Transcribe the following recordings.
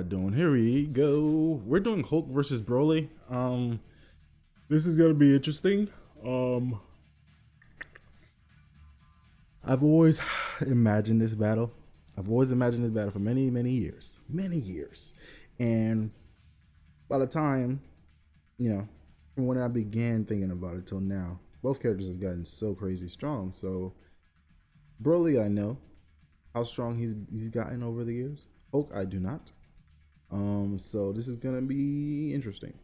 y'all doing? Here we go. We're doing Hulk versus Broly. This is gonna be interesting. I've always imagined this battle. I've always imagined this battle for many years. And by the time, from when I began thinking about it till now, both characters have gotten so crazy strong. So Broly, I know how strong he's gotten over the years. Hulk, I do not. So this is gonna be interesting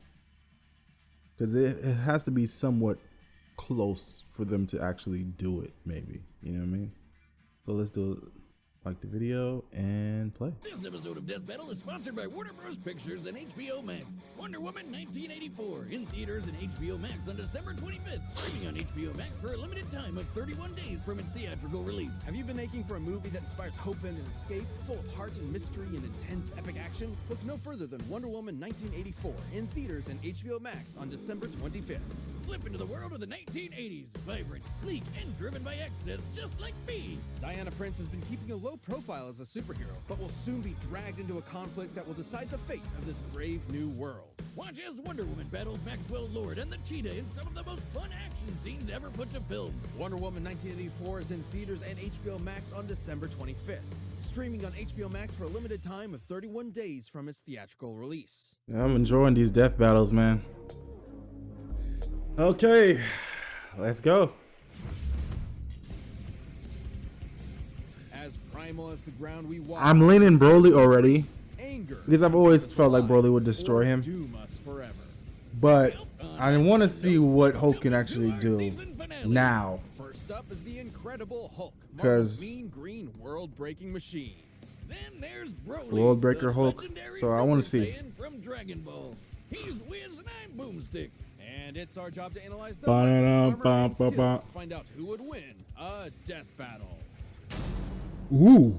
because it has to be somewhat close for them to actually do it. Maybe, you know what I mean? So let's do it. Like the video and play. This episode of Death Battle is sponsored by Warner Bros. Pictures and HBO Max. Wonder Woman 1984 in theaters and HBO Max on December 25th. Streaming on HBO Max for a limited time of 31 days from its theatrical release. Have you been aching for a movie that inspires hope and an escape, full of heart and mystery and intense epic action? Look no further than Wonder Woman 1984 in theaters and HBO Max on December 25th. Slip into the world of the 1980s, vibrant, sleek, and driven by excess, just like me. Diana Prince has been keeping a low profile as a superhero, but will soon be dragged into a conflict that will decide the fate of this brave new world. Watch as Wonder Woman battles Maxwell Lord and the Cheetah in some of the most fun action scenes ever put to film. Wonder Woman 1984 is in theaters and HBO Max on December 25th. Streaming on HBO Max for a limited time of 31 days from its theatrical release. Yeah, I'm enjoying these death battles, man. Okay, let's go. As primal as the ground we walk, I'm leaning Broly already anger because I've always felt like Broly would destroy him. Doom us forever. But I want to see what Hulk can actually do now. First up is the Incredible Hulk, 'Cause mean green world-breaking machine. Then there's Broly, World Breaker the Hulk. legendary So I want to Super see. Saiyan from Dragon Ball. He's Wiz and I'm Boomstick. And it's our job to analyze the Ba-da-dum, weapons, armor, and skills ba-ba-ba. to find out who would win a death battle. Ooh.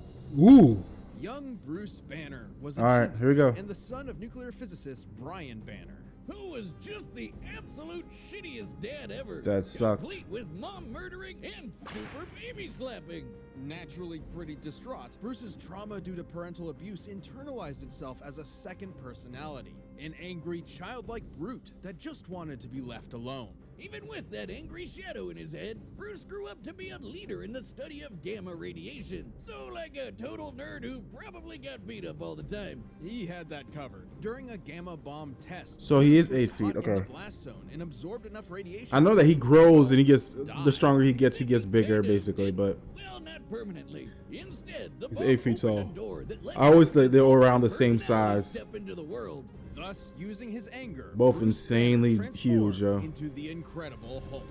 Young Bruce Banner was a All right, here we go. and the son of nuclear physicist Brian Banner. Who was just the absolute shittiest dad ever. His dad sucked. Complete with mom murdering and super baby slapping. Naturally pretty distraught, Bruce's trauma due to parental abuse internalized itself as a second personality, an angry, childlike brute that just wanted to be left alone. Even with that angry shadow in his head, Bruce grew up to be a leader in the study of gamma radiation. So like a total nerd who probably got beat up all the time. He had that covered. During a gamma bomb test, So he is Bruce 8 feet. caught in the Okay. blast zone and absorbed enough radiation. I know that he grows and he gets, the stronger he gets bigger basically, but Well, not permanently. Instead, the He's bomb 8 feet opened tall. a door that let I always Bruce's thought they were own around the same personality size. Step into the world. Thus, using his anger, Both Bruce insanely Banner huge, yo. transformed into the Incredible Hulk.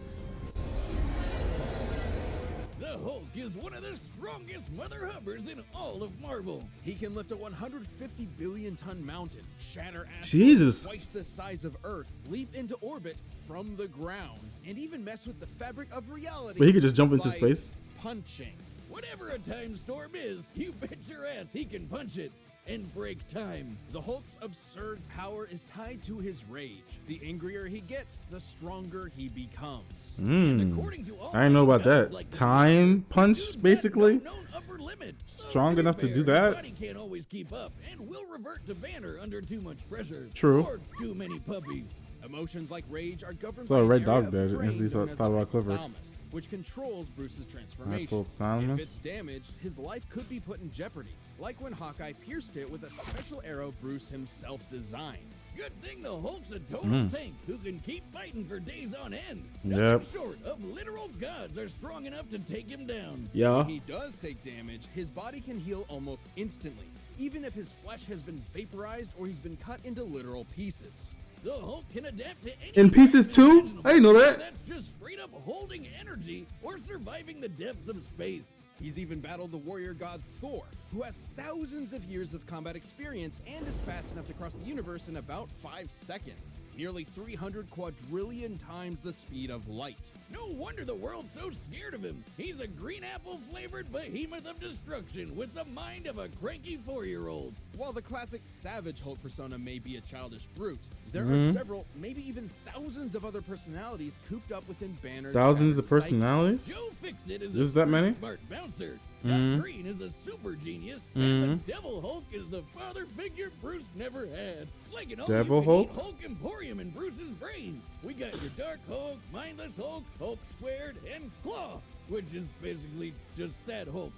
The Hulk is one of the strongest mother hubbers in all of Marvel. He can lift a 150 billion ton mountain, shatter asteroids Jesus. twice the size of Earth, leap into orbit from the ground, and even mess with the fabric of reality. But he could just jump into by space. punching. Whatever a time storm is, you bet your ass he can punch it and break time. The Hulk's absurd power is tied to his rage. The angrier he gets, the stronger he becomes. According to all I didn't know about guys that. like the Time Dude's punch, got basically. no known upper limit. Strong be enough to fair, do that? His body can't always keep up and will revert to Banner under too much pressure. True. Or too many puppies. Emotions like rage are governed Saw by a an red area dog of there, the brain as he known as thought the about Clifford. hypothalamus, which controls Bruce's transformation. Hypothalamus? If it's damaged, his life could be put in jeopardy, like when Hawkeye pierced it with a special arrow Bruce himself designed. Good thing the Hulk's a total tank who can keep fighting for days on end. Yep. Nothing short of literal gods are strong enough to take him down. Yeah. When he does take damage, his body can heal almost instantly, even if his flesh has been vaporized or he's been cut into literal pieces. The Hulk can adapt to any In pieces environment too? imaginable. I didn't know that. That's just straight up holding energy or surviving the depths of space. He's even battled the warrior god Thor, who has thousands of years of combat experience and is fast enough to cross the universe in about 5 seconds, nearly 300 quadrillion times the speed of light. No wonder the world's so scared of him. He's a green apple flavored behemoth of destruction with the mind of a cranky 4-year-old. While the classic Savage Hulk persona may be a childish brute, there are several, maybe even thousands thousands of other personalities cooped up within Banner's Thousands of shattered psyche. personalities? Joe Fixit is There's a that many? smart bouncer. Mhm. Doc Green is a super genius. And the Devil Hulk is the father figure Bruce never had. It's like an Devil all-you-can-eat Hulk? Hulk Emporium in Bruce's brain. We got your Dark Hulk, Mindless Hulk, Hulk Squared, and Claw, which is basically just Sad Hulk.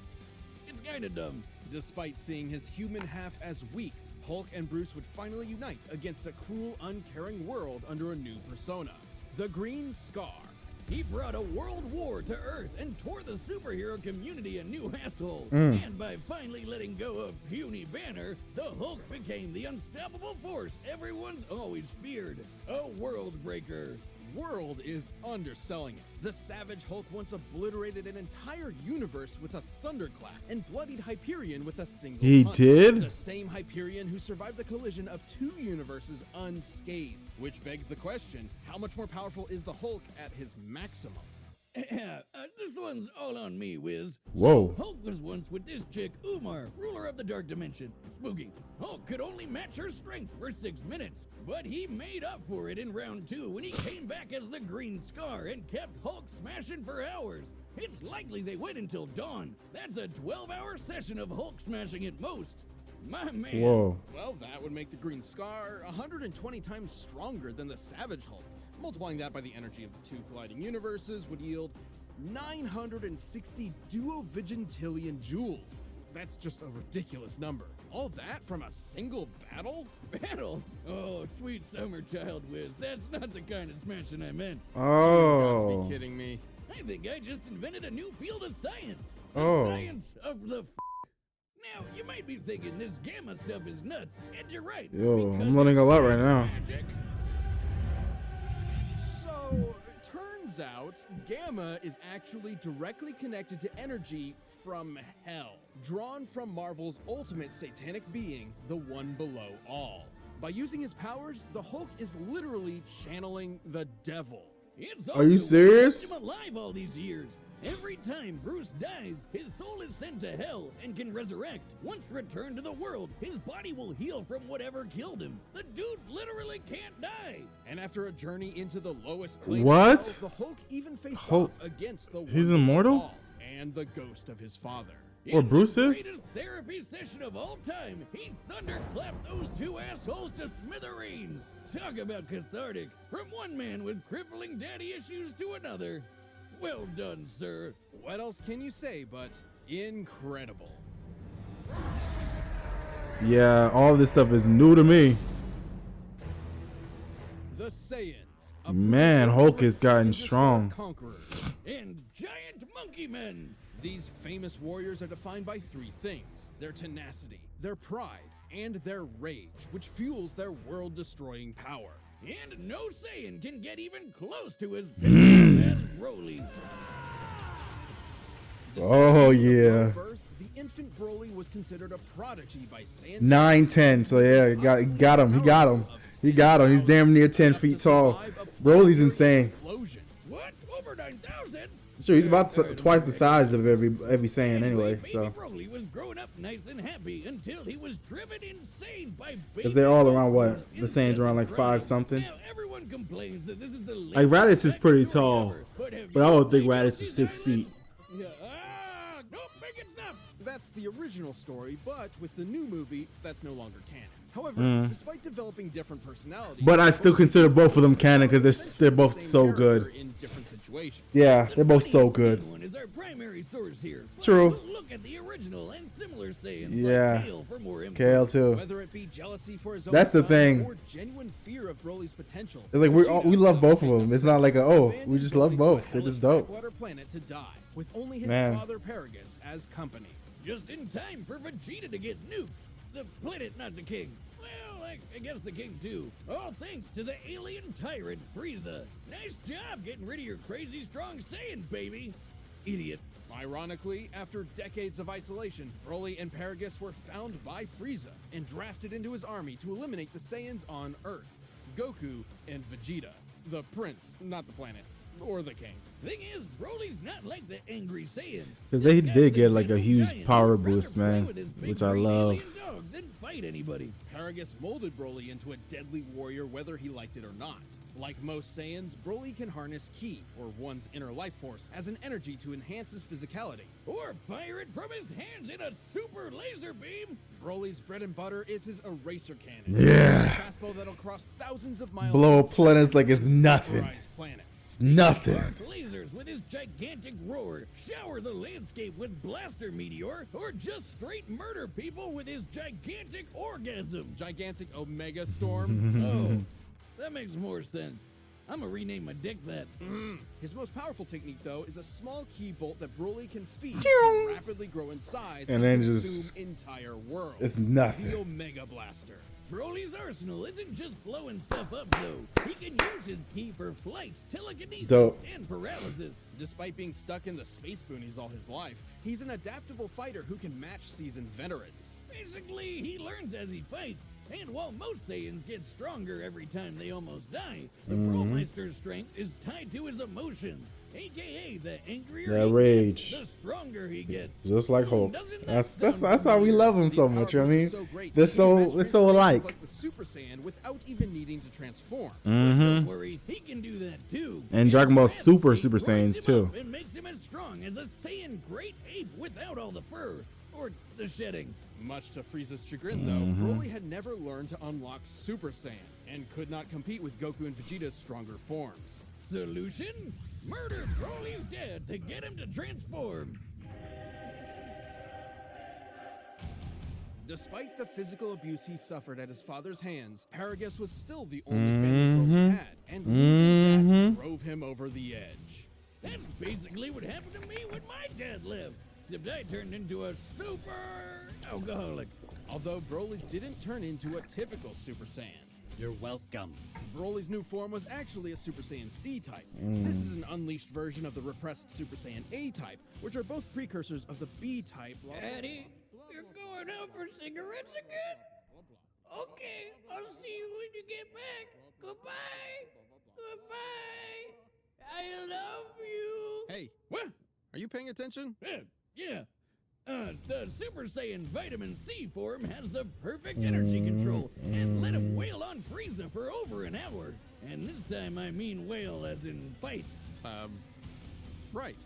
It's kinda dumb. Despite seeing his human half as weak, Hulk and Bruce would finally unite against a cruel, uncaring world under a new persona, the Green Scar. He brought a world war to Earth and tore the superhero community a new asshole. And by finally letting go of puny Banner, the Hulk became the unstoppable force everyone's always feared. A world breaker. World is underselling it. The Savage Hulk once obliterated an entire universe with a thunderclap and bloodied Hyperion with a single He punch. did? The same Hyperion who survived the collision of two universes unscathed. Which begs the question, how much more powerful is the Hulk at his maximum? This one's all on me, Wiz. Whoa. So, Hulk was once with this chick, Umar, ruler of the Dark Dimension. Spooky. Hulk could only match her strength for 6 minutes, but he made up for it in round 2 when he came back as the Green Scar and kept Hulk smashing for hours. It's likely they went until dawn. That's a 12-hour session of Hulk smashing at most. My man. Whoa. Well, that would make the Green Scar 120 times stronger than the Savage Hulk. Multiplying that by the energy of the two colliding universes would yield 960 duovigintillion joules. That's just a ridiculous number. All that from a single battle? Battle? Oh, sweet summer child, Wiz. That's not the kind of smashing I meant. You Oh. must be kidding me. I think I just invented a new field of science. The Oh. science of the Now, you might be thinking this gamma stuff is nuts, and you're right. Yo, because I'm learning a it's lot right now. Magic. So, turns out, gamma is actually directly connected to energy from hell, drawn from Marvel's ultimate satanic being, the one below all. By using his powers, the Hulk is literally channeling the devil. It's Are you also what serious? kept him alive all these years. Every time Bruce dies, his soul is sent to hell and can resurrect. Once returned to the world, his body will heal from whatever killed him. The dude literally can't die. And after a journey into the lowest plane What? of hell, the Hulk even faced Hulk- off against the He's one immortal? below all and the ghost of his father. Or In Bruce the is? greatest therapy session of all time, he thunderclapped those two assholes to smithereens. Talk about cathartic. From one man with crippling daddy issues to another. Well done, sir. What else can you say but incredible? Yeah, all this stuff is new to me. The Saiyans. a Man, brutal Hulk has race gotten of historic strong. Conquerors. And giant monkey men. These famous warriors are defined by three things: their tenacity, their pride, and their rage, which fuels their world-destroying power. And no Saiyan can get even close to as physical as Broly. Oh, Despite being yeah. of birth, the infant Broly was considered a prodigy by Saiyan. 9'10", so yeah, got him. He got him. He got him. He's damn near 10 feet tall. Broly's insane. Explosion. What? Over 9,000? Sure, he's about twice the size of every Saiyan anyway. Baby So, Broly was growing up nice and happy until he was driven insane by baby because they're all around what? Goku's The Saiyans around like incessant 5 crying. something. Now everyone complains that this is the Like Raditz is pretty tall, but I don't think Raditz Raditz is 6 feet. Yeah. Nope, make it stop. That's the original story, but with the new movie, that's no longer canon. However, despite developing different personalities, But I still consider both of them canon because they're the both same so character good. in different situations. Yeah, The they're both so 2018 good. One is our primary source here. But True. Look at the original and similar Saiyans. Yeah. Like Kale for more info. KL too. Whether it be jealousy for his own That's the son thing. or genuine fear of Broly's potential. It's like we love both of them. It's not like a, oh, we abandoned just love Broly to both. a They're hellish just dope. blackwater planet to die, with only his Man. father Paragus as company. Just in time for Vegeta to get nuked. The planet, not the king. Well, I guess the king too. All thanks to the alien tyrant Frieza. Nice job getting rid of your crazy strong Saiyan, baby. Idiot. Ironically, after decades of isolation, Broly and Paragus were found by Frieza and drafted into his army to eliminate the Saiyans on Earth, Goku and Vegeta. The prince, not the planet. or the king. Thing is, Broly's not like the angry Saiyans. Because they This guy's did a get like a gentle huge giant power who'd rather boost, play man, with his big which I green love. alien dog than fight anybody. Paragus molded Broly into a deadly warrior whether he liked it or not. Like most Saiyans, Broly can harness Ki, or one's inner life force, as an energy to enhance his physicality. Or fire it from his hands in a super laser beam. Broly's bread and butter is his eraser cannon. Yeah. A fastball that'll cross thousands of miles. Blow in up planets like it's and nothing. vaporize planets. Nothing. Arc lasers with his gigantic roar, shower the landscape with blaster meteor, or just straight murder people with his gigantic orgasm. Gigantic Omega Storm. Oh, that makes more sense. I'm gonna rename my dick that. His most powerful technique, though, is a small key bolt that Broly can feed to rapidly grow in size And then consume just- entire worlds. It's The nothing. Omega Blaster. Broly's arsenal isn't just blowing stuff up, though. He can use his ki for flight, telekinesis, Dope. and paralysis. Despite being stuck in the space boonies all his life, he's an adaptable fighter who can match seasoned veterans. Basically, he learns as he fights. And while most Saiyans get stronger every time they almost die, the Bromeister's strength is tied to his emotions. AKA, the angrier That he rage. gets, the stronger he gets. Just like Hulk. Doesn't that That's sound how we familiar? love him These so power much. You know what I mean, boosts are so great, they're he can so match it's so transformations alike. like the Super Saiyan without even needing to transform. But don't worry, he can do that too. And His Dragon Ball Grand Super State Saiyans rides him too. up and makes him as strong as a Saiyan great ape without all the fur or the shedding. Much to Frieza's chagrin, though, Broly had never learned to unlock Super Saiyan and could not compete with Goku and Vegeta's stronger forms. Solution? Murder Broly's dad to get him to transform. Despite the physical abuse he suffered at his father's hands, Paragus was still the only family Broly had, and losing that drove him over the edge. That's basically what happened to me when my dad lived. Except I turned into a super alcoholic. Although Broly didn't turn into a typical Super Saiyan. You're welcome. Broly's new form was actually a Super Saiyan C type. This is an unleashed version of the repressed Super Saiyan A type, which are both precursors of the B type. Daddy, you're going out for cigarettes again? Okay, I'll see you when you get back. Goodbye. Goodbye. I love you. Hey, What? are you paying attention? Yeah. The Super Saiyan Vitamin C form has the perfect energy control and let him wail on Frieza for over an hour. And this time I mean wail as in fight. Right.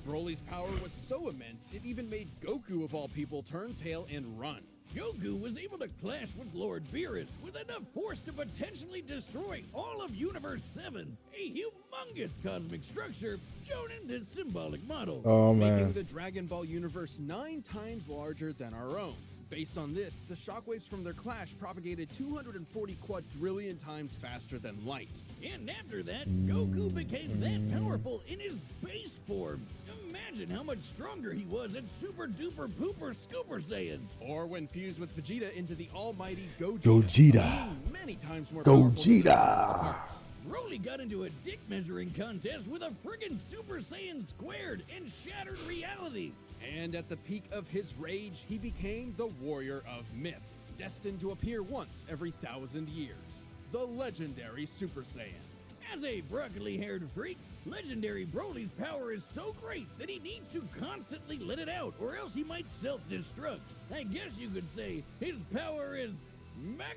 Broly's power was so immense, it even made Goku, of all people, turn tail and run. Goku was able to clash with Lord Beerus with enough force to potentially destroy all of Universe 7, a humongous cosmic structure shown in this symbolic model. Oh Making man. the Dragon Ball universe 9 times larger than our own. Based on this, the shockwaves from their clash propagated 240 quadrillion times faster than light. And after that, Goku became that powerful in his base form. Imagine how much stronger he was at Super Duper Pooper Scooper Saiyan. Or when fused with Vegeta into the almighty Gogeta. Gogeta. being many times more powerful than the sum of its Gogeta. parts. Broly got into a dick measuring contest with a friggin' Super Saiyan squared and shattered reality. And at the peak of his rage, he became the Warrior of Myth, destined to appear once every 1,000 years. The Legendary Super Saiyan. As a broccoli-haired freak, Legendary Broly's power is so great that he needs to constantly let it out, or else he might self-destruct. I guess you could say his power is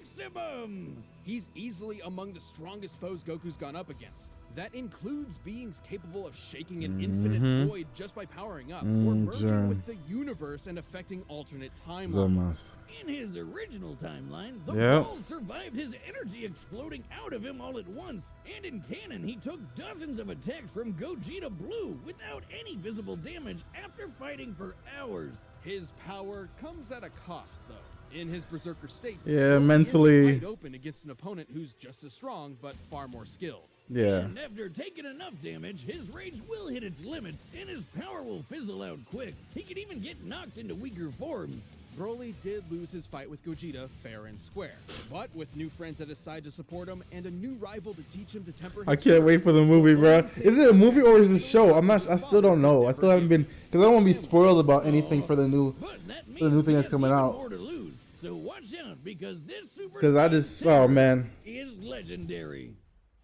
maximum. He's easily among the strongest foes Goku's gone up against. That includes beings capable of shaking an infinite void just by powering up, or merging John. with the universe and affecting alternate timelines. Zomas. In his original timeline, the Yep. balls survived his energy exploding out of him all at once, and in canon, he took dozens of attacks from Gogeta Blue without any visible damage after fighting for hours. His power comes at a cost, though. In his berserker state, Yeah, Broly is mentally- wide open against an opponent who's just as strong but far more skilled. Yeah. And after taking enough damage, his rage will hit its limits, and his power will fizzle out quick. He can even get knocked into weaker forms. Broly did lose his fight with Gogeta fair and square, but with new friends at his side to support him and a new rival to teach him to temper his I can't wait for the movie, bro. Is it a movie or is it a show? I still don't know. I still haven't been, because I don't want to be spoiled about anything for the new. But that means The new thing he that's has coming even out. more to lose. So watch out, because this Super Because I Saiyan just, oh man. is legendary.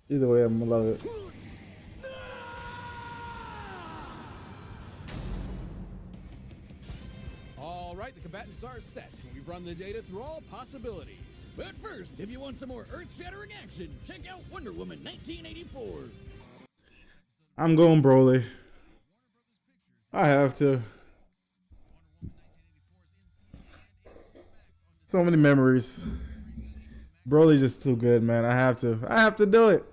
Either way, I'm gonna love it. combatants are set, and we've run the data through all possibilities. But first, if you want some more earth-shattering action, check out Wonder Woman 1984. I'm going Broly. I have to. So many memories. Broly's just too good, man. I have to do it.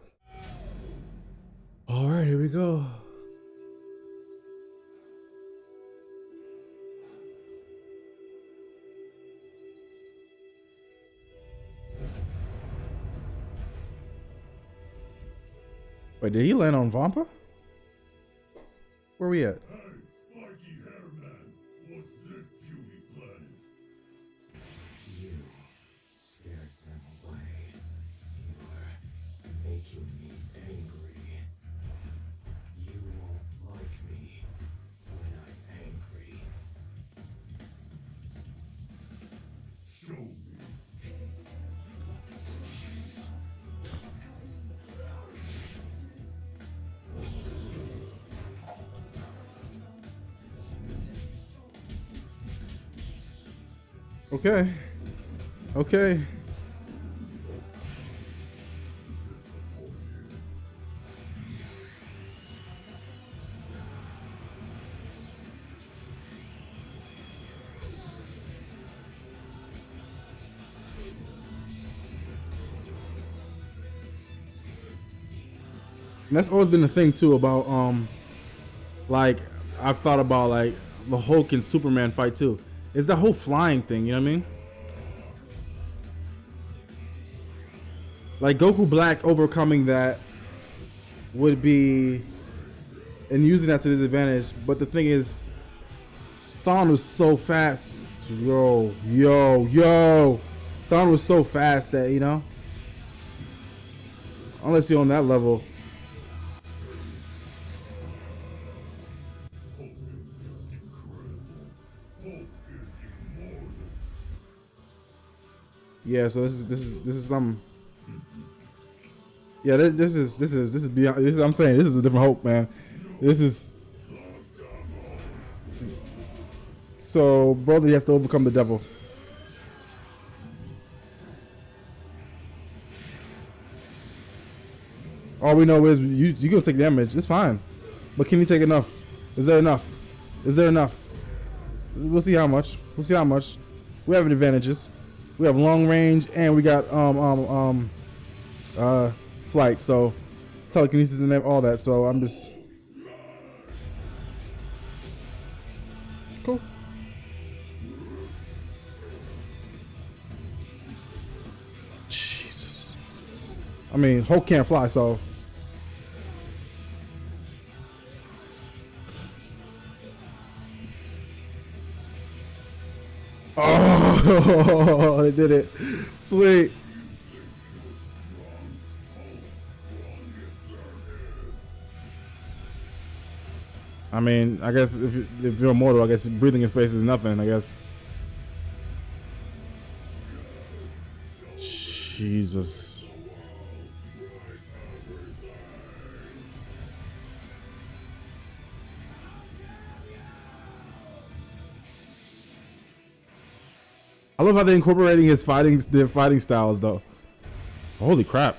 All right, here we go. Wait, did he land on Vampa? Where we at? Hey, spiky hair man, what's this beauty planning? You scared them away. You're making me angry. You won't like me when I'm angry. Show me. Okay. Okay. Disappointed. And that's always been the thing too about like I've thought about like the Hulk and Superman fight too. It's the whole flying thing, you know what I mean? Like Goku Black overcoming that would be and using that to his advantage, but the thing is Thawne was so fast. Yo. Thawne was so fast that, you know, unless you're on that level. Hulk is just incredible. Hulk is immortal. Yeah, so this is some. Yeah, this is beyond. I'm saying this is a different Hulk, man. This is. So Broly has to overcome the devil. All we know is you gonna take damage. It's fine, but can you take enough? Is there enough? Is there enough? We'll see how much. We'll see how much. We have advantages. We have long range and we got flight, so telekinesis and all that. So I'm just cool. Jesus. I mean, Hulk can't fly, so. Oh, they did it. Sweet. I mean, I guess if you're immortal, I guess breathing in space is nothing, I guess. Jesus. I love how they're incorporating their fighting styles though. Holy crap.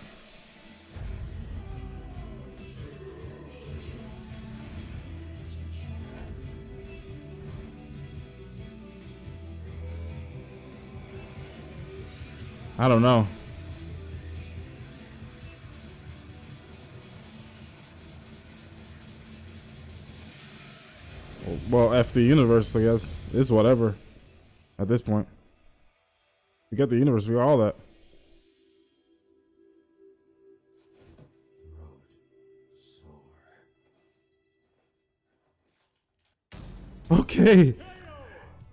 I don't know. Well, F the universe, I guess. It's whatever at this point. We got the universe, we got all that. Okay.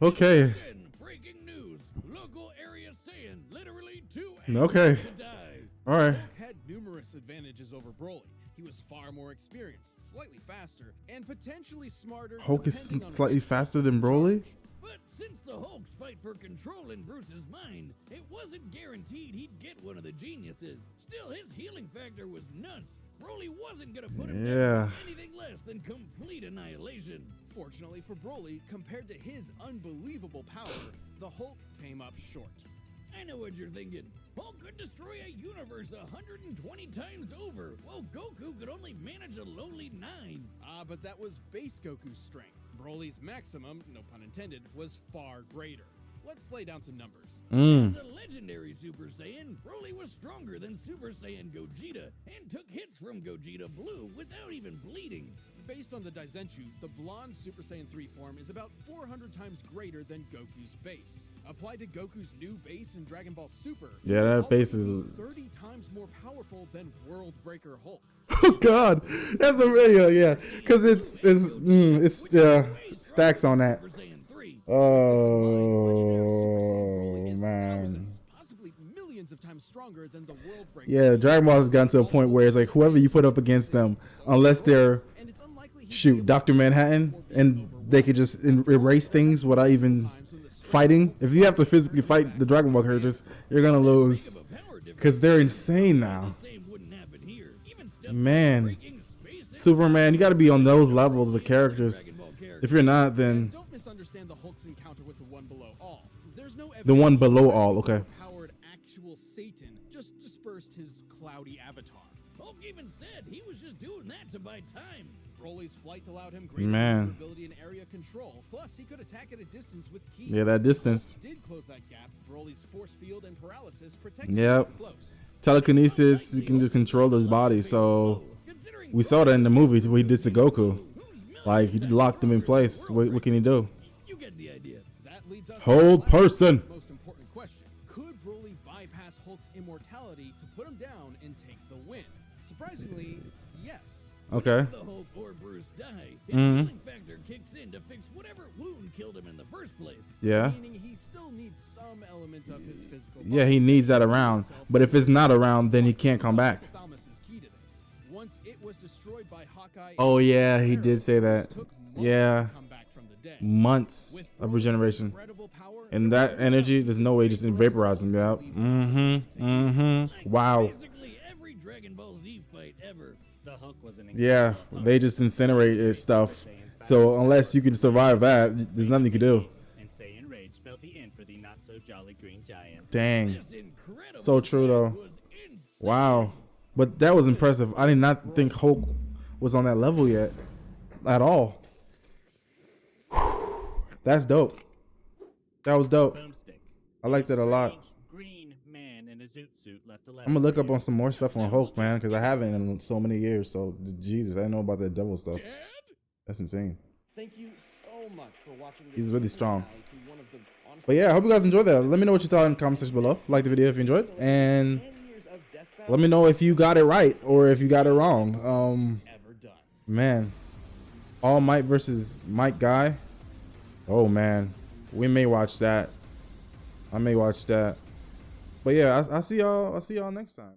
Okay. Breaking news. Local area Saiyan literally 2 Okay. to die. All right. Hulk had numerous advantages over Broly. He was far more experienced, slightly faster, and potentially smarter. Hulk is depending on slightly which faster than Broly? But since the Hulk's fight for control in Bruce's mind, it wasn't guaranteed he'd get one of the geniuses. Still, his healing factor was nuts. Broly wasn't gonna put him down Yeah. for anything less than complete annihilation. Unfortunately for Broly, compared to his unbelievable power, the Hulk came up short. I know what you're thinking. Hulk could destroy a universe 120 times over, while Goku could only manage a lowly 9. But that was base Goku's strength. Broly's maximum, no pun intended, was far greater. Let's lay down some numbers. As a legendary Super Saiyan, Broly was stronger than Super Saiyan Gogeta and took hits from Gogeta Blue without even bleeding. Based on the Daizenshuu, the blonde Super Saiyan 3 form is about 400 times greater than Goku's base. Applied to Goku's new base in Dragon Ball Super, Yeah, that Hulk base would is. be 30 times more powerful than World Breaker Hulk. Oh God, that's a video, yeah, because it's stacks on that. Super Saiyan 3. Oh man, Thousands, possibly millions of times stronger than the World Breaker. yeah, Dragon Ball has gotten to a point where it's like whoever you put up against them, unless they're And it's unlikely he'd shoot be able Dr. Manhattan and they could just erase things without even fighting. If you have to physically fight the Dragon Ball characters, you're gonna lose because they're insane now. The same wouldn't happen here. Even stuff Man, breaking space Superman, you got to be on those levels of characters. Dragon Ball characters. If you're not, then Don't misunderstand the Hulk's encounter with the One Below All. There's no the one evidence below that all. Okay. powered actual Satan just dispersed his cloudy avatar. Hulk even said he was just doing that to buy time. Broly's flight allowed him greater Man. maneuverability and area control. Plus, he could attack at a distance with ki. Yeah, that distance. Did close that gap. Broly's force field and paralysis protected Yep. him close. Telekinesis, you can just control his body. So Considering we saw that in the movie what he did to Goku. Like he locked him in place. What can he do? you get the idea. That leads us Hold to the last person. most important question. Could Broly bypass Hulk's immortality to put him down and take the win? Surprisingly, yes. Okay. The Hulk or Bruce die, his Mhm. healing factor kicks in to fix whatever wound killed him in the first place. Yeah. Meaning he still needs some element of his physical Yeah, body. he needs that around. But if it's not around, then he can't come back. Hypothalamus is key to this. Once it was destroyed by Hawkeye Oh and yeah, he Arrow, did say that. it took months Yeah. to come back from the dead. Months With of Broly's regeneration. incredible power And that energy, there's no way just vaporize him. Yeah. Wow. Basically every Dragon Ball Z fight ever. The Hulk was an Yeah, they just incinerate stuff. So unless you can survive that, there's nothing you can do. And Saiyan Rage spelled the end for the not so jolly green giant. Dang. This incredible So true, though. fight was insane. Wow. But that was impressive. I did not think Hulk was on that level yet. At all. That's dope. That was dope. Boomstick. I liked it a lot. Green man in a zoot suit left a letter. I'm gonna look up on some more stuff on Hulk, man, because I haven't in so many years. So Jesus, I didn't know about that devil stuff. That's insane. Thank you so much for watching this He's really season strong. finale to one of the honestly But yeah, I hope you guys enjoyed that. Let me know what you thought in the comment section below. Like the video if you enjoyed, and 10 years of Death Battle let me know if you got it right or if you got it wrong. ever done. Man, All Might versus Mike Guy. Oh man, we may watch that. I may watch that. But yeah, I'll see y'all. I'll see y'all next time.